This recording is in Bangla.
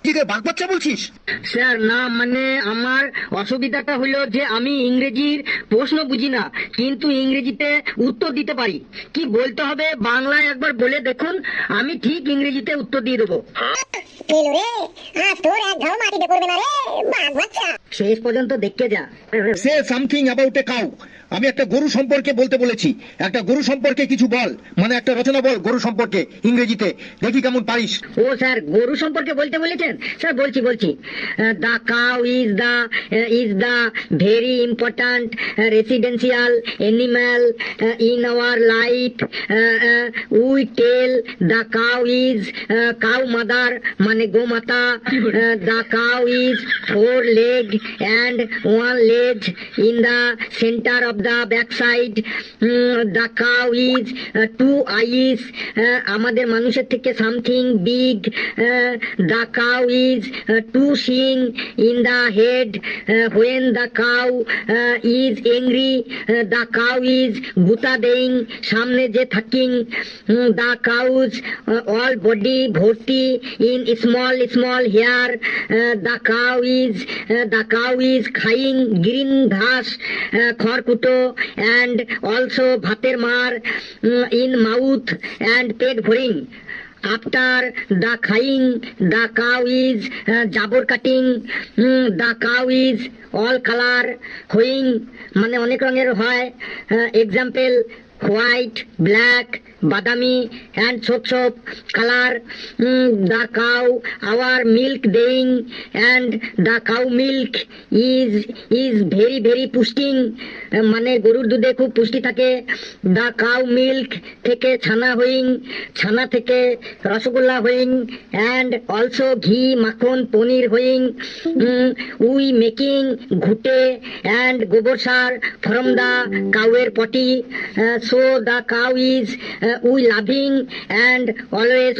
কি রে বাঘ বাচ্চা বলছিস? স্যার না, মানে আমার অসুবিধাটা হলো যে আমি ইংরেজির প্রশ্ন বুঝি না, কিন্তু ইংরেজিতে উত্তর দিতে পারি। কি বলতে হবে বাংলায় একবার বলে দেখুন, আমি ঠিক ইংরেজিতে উত্তর দিয়ে দেবো। পেলু রে, আজ তোর এক ঘাও মাটিতে পড়বে না রে বাঘ বাচ্চা। শেষ পর্যন্ত দেখে যা। Say something about a cow. আমি একটা গরু সম্পর্কে বলতে বলেছি। একটা গরু সম্পর্কে কিছু বল, মানে একটা রচনা বল গরু সম্পর্কে ইংরেজিতে, দেখি কেমন পারিস। ও স্যার, গরু সম্পর্কে বলতে বলেছেন? স্যার বলছি। The cow is the very important residential animal in our life. We tell the cow is cow mother, মানে গোমাতা। The cow is 4 leg and 1 leg in the center of the backside. The cow is 2 eyes. আমাদের মানুষের থেকে something big. The cow is 2 shin in the head. When the cow is angry, the cow is গুতা দেইং, সামনে যে থাকিং। The cows all body ভর্তি in small hair. The cow is খাইং গ্রিন ঘাস, খড়কুটো, and also ভাতের মার in mouth and পেট ভরিং। After the খাইং, the cow is জাবর কাটিং। The cow is all color হইং, মানে অনেক রঙের হয়। এক্সাম্পল হোয়াইট, ব্ল্যাক, বাদামি and ছোপ colour. The cow our milk দেইং, and the cow milk is very পুষ্টিং, মানে গরুর দুধে খুব পুষ্টি থাকে। The cow milk থেকে ছানা হইং, ছানা থেকে রসগোল্লা হইং, and also ঘি, মাখন, পনির হইং। উই মেকিং ঘুটে and গোবর সার from the cow-এর potty. So the cow is we loving and always